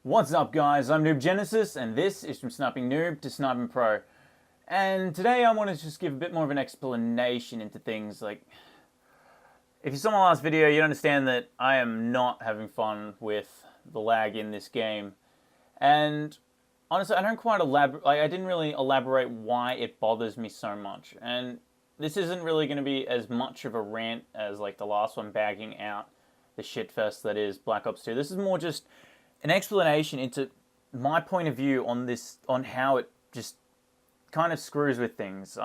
What's up guys, I'm NOOB-Genesis and this is from Sniping Noob to Sniping Pro. And today I want to just give a bit more of an explanation into things. Like, if you saw my last video, you understand that I am not having fun with the lag in this game. And honestly, I don't quite I didn't really elaborate why it bothers me so much. And this isn't really going to be as much of a rant as like the last one, bagging out the shitfest that is Black Ops 2. This is more just an explanation into my point of view on this, on how it just kind of screws with things.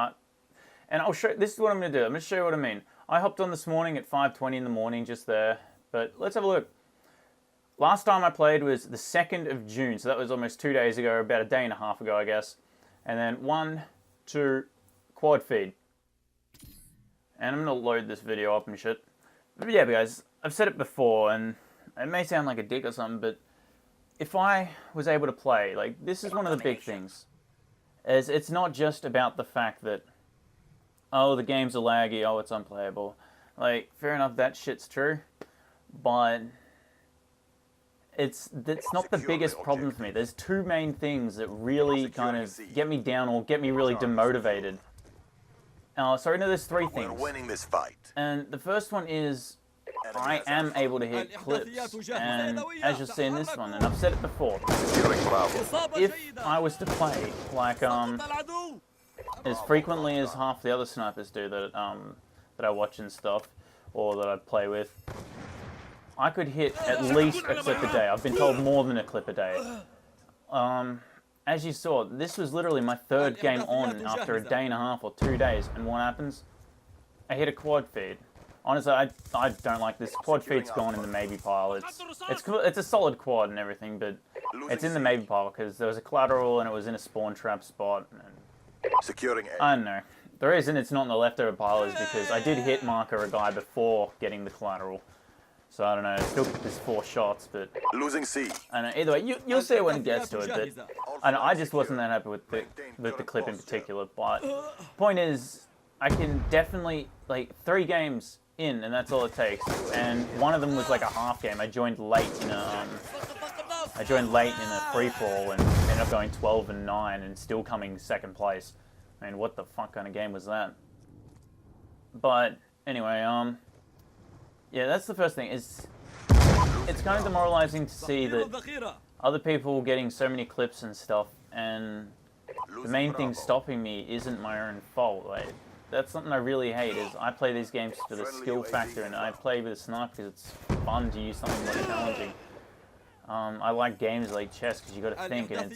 And I'll show. This is what I'm going to do. I'm going to show you what I mean. I hopped on this morning at 5:20 in the morning, just there. But let's have a look. Last time I played was the 2nd of June, so that was almost 2 days ago, about a day and a half ago, I guess. And then 1, 2, quad feed. And I'm going to load this video up and shit. But yeah, guys, I've said it before, and it may sound like a dick or something, but if I was able to play, like, this is one of the big things. It's not just about the fact that, oh, the games are laggy, oh, it's unplayable. Like, fair enough, that shit's true, but it's not the biggest problem for me. There's two main things that really kind of get me down or get me really demotivated. Sorry, no, there's three things. We're winning this fight. And the first one is, I am able to hit clips, and as you'll see in this one, and I've said it before, if I was to play like as frequently as half the other snipers do that I watch and stuff, or that I play with, I could hit at least a clip a day. I've been told more than a clip a day. As you saw, this was literally my third game on after a day and a half or 2 days, and what happens? I hit a quad feed. Honestly, I don't like this. Quad feed's gone in the maybe pile. It's a solid quad and everything, but it's in the maybe pile because there was a collateral and it was in a spawn trap spot. And Securing A. I don't know. The reason it's not in the leftover pile is because I did hit marker a guy before getting the collateral. So I don't know. Still, there's 4 shots, but Losing C. I don't know. Either way, you'll see it when it gets to it. But I just wasn't that happy with the clip in particular. But point is, I can definitely, like, 3 games in, and that's all it takes. And one of them was like a half game. I joined late in a free-for-all and ended up going 12-9 and still coming second place. I mean, what the fuck kind of game was that? But anyway, yeah, that's the first thing. It's kind of demoralizing to see that other people getting so many clips and stuff, and the main thing stopping me isn't my own fault. Like, that's something I really hate, is I play these games for the skill factor, and I play with a sniper because it's fun to use something more challenging. I like games like chess because you got to think, and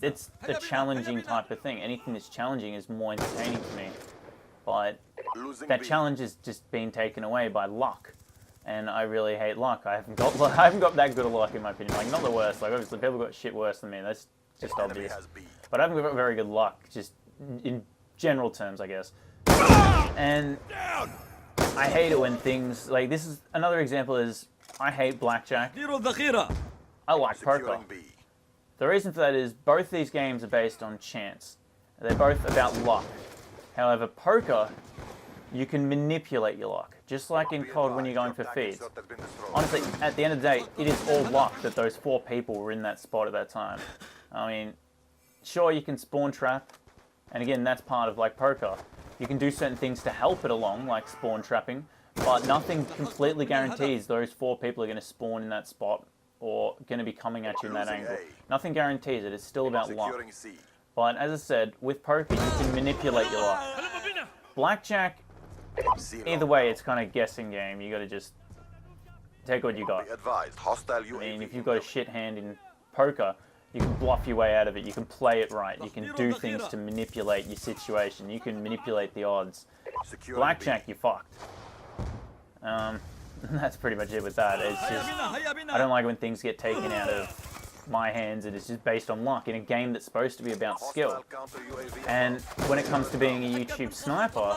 it's a challenging type of thing. Anything that's challenging is more entertaining to me. But that challenge is just being taken away by luck, and I really hate luck. I haven't got that good of luck in my opinion. Like, not the worst. Like, obviously people got shit worse than me. That's just obvious. But I haven't got very good luck, just in general terms, I guess. And I hate it when things like this is another example. Is I hate blackjack. I like poker. The reason for that is both these games are based on chance. They're both about luck. However, poker, you can manipulate your luck, just like in COD when you're going for feeds. Honestly, at the end of the day, it is all luck that those 4 people were in that spot at that time. I mean, sure, you can spawn trap, and again, that's part of like poker. You can do certain things to help it along, like spawn trapping, but nothing completely guarantees those 4 people are going to spawn in that spot or going to be coming at you in that angle. Nothing guarantees it. It's still about luck. But as I said, with poker, you can manipulate your luck. Blackjack, either way, it's kind of a guessing game. You got to just take what you got. I mean, if you've got a shit hand in poker, you can bluff your way out of it. You can play it right. You can do things to manipulate your situation. You can manipulate the odds. Blackjack, you're fucked. That's pretty much it with that. It's just, I don't like when things get taken out of my hands and it's just based on luck in a game that's supposed to be about skill. And when it comes to being a YouTube sniper,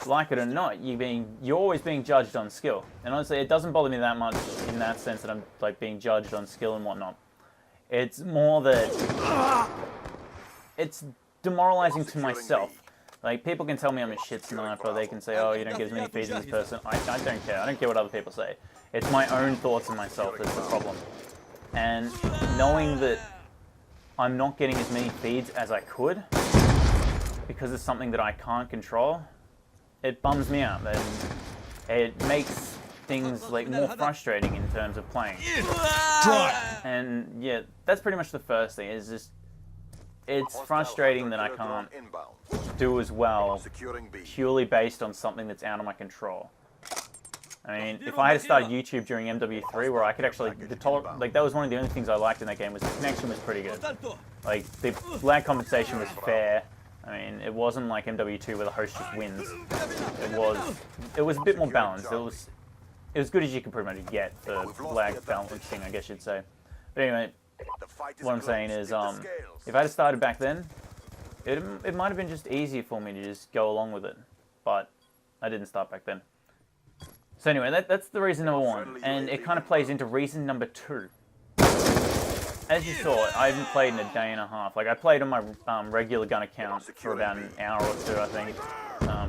like it or not, you're always being judged on skill. And honestly, it doesn't bother me that much in that sense that I'm like being judged on skill and whatnot. It's more that it's demoralizing to myself. Like, people can tell me I'm a shit sniper, they can say, oh, you don't get as many feeds as this person. I don't care. I don't care what other people say. It's my own thoughts of myself that's the problem. And knowing that I'm not getting as many feeds as I could because it's something that I can't control, it bums me out, and it makes things like more frustrating in terms of playing. And yeah, that's pretty much the first thing. Is just it's frustrating that I can't do as well purely based on something that's out of my control. I mean, if I had started YouTube during MW3, where I could actually, like that was one of the only things I liked in that game, was the connection was pretty good. Like the lag compensation was fair. I mean, it wasn't like MW2 where the host just wins. It was a bit more balanced. It was as good as you could pretty much get for lag balancing, I guess you'd say. But anyway, what I'm saying is, if I had started back then, it might have been just easier for me to just go along with it. But I didn't start back then. So anyway, that's the reason number one, and it kind of plays into reason number two. As you saw, I haven't played in a day and a half. Like, I played on my regular gun account for about an hour or two, I think,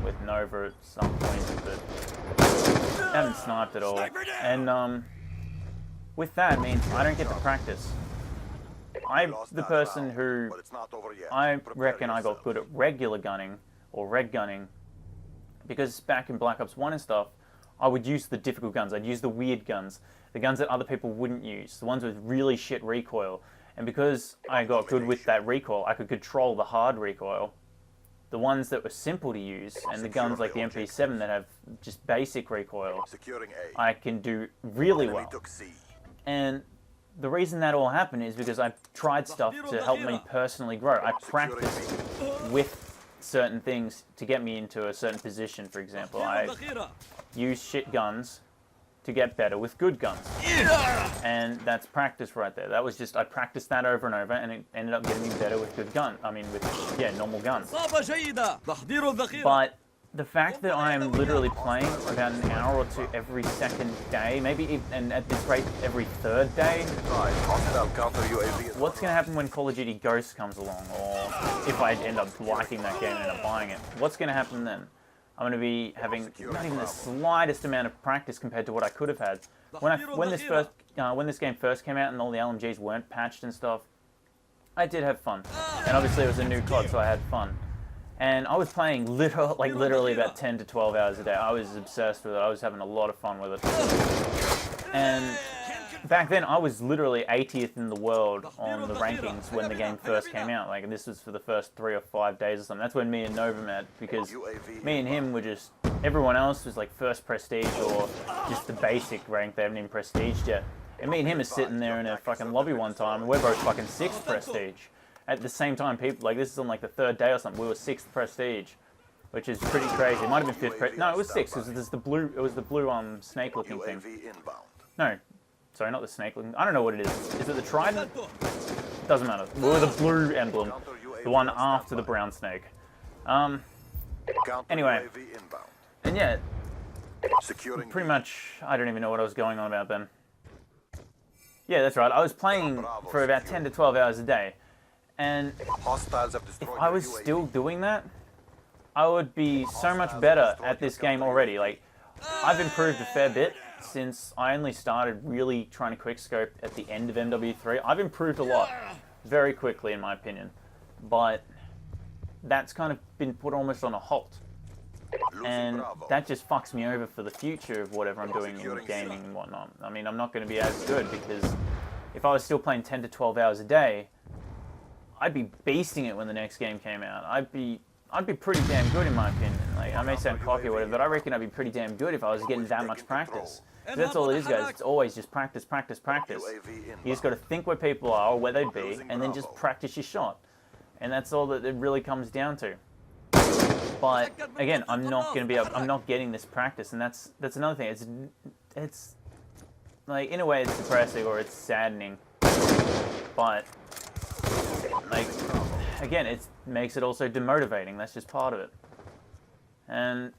with Nova at some point, but I haven't sniped at all. And with that, it means I don't get to practice. I'm the person who, I reckon I got good at regular gunning, or red gunning, because back in Black Ops 1 and stuff, I would use the difficult guns. I'd use the weird guns, the guns that other people wouldn't use, the ones with really shit recoil. And because I got good with that recoil, I could control the hard recoil. The ones that were simple to use, and the guns like the MP7 that have just basic recoil, I can do really well. And the reason that all happened is because I tried stuff to help me personally grow. I practiced with certain things to get me into a certain position, for example. I use shit guns to get better with good guns. And that's practice right there. That was just, I practiced that over and over, and it ended up getting me better with good guns. I mean, with, yeah, normal guns. But the fact that I am literally playing about an hour or two every second day, maybe even, and at this rate every third day, what's going to happen when Call of Duty Ghosts comes along, or if I end up liking that game and end up buying it? What's going to happen then? I'm going to be having not even the slightest amount of practice compared to what I could have had. When this game first came out and all the LMGs weren't patched and stuff, I did have fun. And obviously it was a new COD, so I had fun. And I was playing literally about 10 to 12 hours a day. I was obsessed with it. I was having a lot of fun with it. And back then, I was literally 80th in the world on the rankings when the game first came out. Like, and this was for the first 3 or 5 days or something. That's when me and Nova met, because me and him were just, everyone else was like first prestige or just the basic rank. They haven't even prestiged yet. And me and him are sitting there in a fucking lobby one time, and we're both fucking 6th prestige. At the same time, people, like, this is on like the 3rd day or something, we were 6th prestige, which is pretty crazy. It might have been 5th prestige. No, it was 6th, because there's the blue, it was the blue snake looking thing. No, sorry, not the snake looking, I don't know what it is. Is it the trident? Doesn't matter. We were the blue emblem, the one after the brown snake. Anyway, and yeah, pretty much, I don't even know what I was going on about then. Yeah, that's right, I was playing for about 10 to 12 hours a day. And if I was still doing that, I would be so much better at this game already. Like, I've improved a fair bit since I only started really trying to quickscope at the end of MW3. I've improved a lot very quickly, in my opinion. But that's kind of been put almost on a halt. And that just fucks me over for the future of whatever I'm doing in gaming and whatnot. I mean, I'm not going to be as good, because if I was still playing 10 to 12 hours a day, I'd be beasting it when the next game came out. I'd be pretty damn good, in my opinion. Like, I may sound cocky or whatever, but I reckon I'd be pretty damn good if I was getting that much practice. That's all it is, guys. It's always just practice, practice, practice. You just got to think where people are or where they'd be, and then just practice your shot. And that's all that it really comes down to. But again, I'm not getting this practice, and that's another thing. It's like, in a way, it's depressing or it's saddening, but like, again, it makes it also demotivating. That's just part of it. And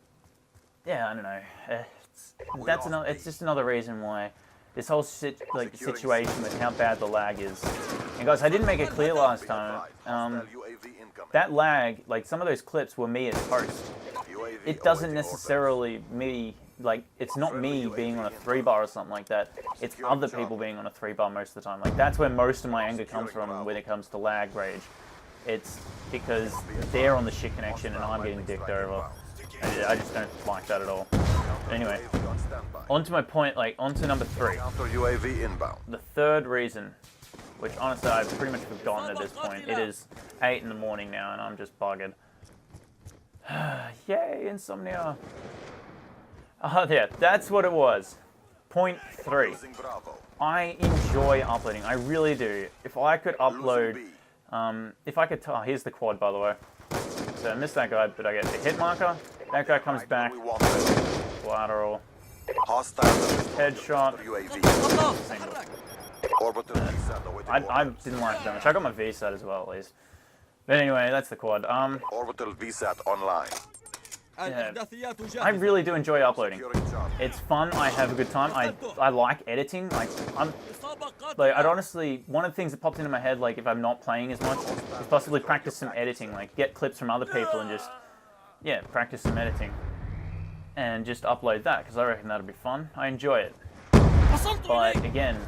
yeah, I don't know. It's just another reason why this whole situation with how bad the lag is. And guys, I didn't make it clear last time. That lag, like some of those clips were me as host. It doesn't necessarily like, it's not me being on a 3-bar or something like that. It's other people being on a 3-bar most of the time. Like, that's where most of my anger comes from when it comes to lag rage. It's because they're on the shit connection and I'm getting dicked over. I just don't like that at all. Anyway, on to my point, like, on to number 3. The third reason, which honestly I've pretty much forgotten at this point. It is 8 in the morning now and I'm just buggered. Yay, insomnia. Oh yeah, that's what it was. Point 3. I enjoy uploading, I really do. If I could upload, if I could, oh, here's the quad by the way. So I missed that guy, but I get the hit marker. That guy comes back. Collateral. Headshot. I didn't like that much. I got my VSAT as well, at least. But anyway, that's the quad. Orbital VSAT online. Yeah, I really do enjoy uploading. It's fun. I have a good time. I like editing. Like I'd honestly, one of the things that popped into my head, like if I'm not playing as much, is possibly practice some editing. Like get clips from other people and just, yeah, practice some editing. And just upload that, because I reckon that'll be fun. I enjoy it. But again,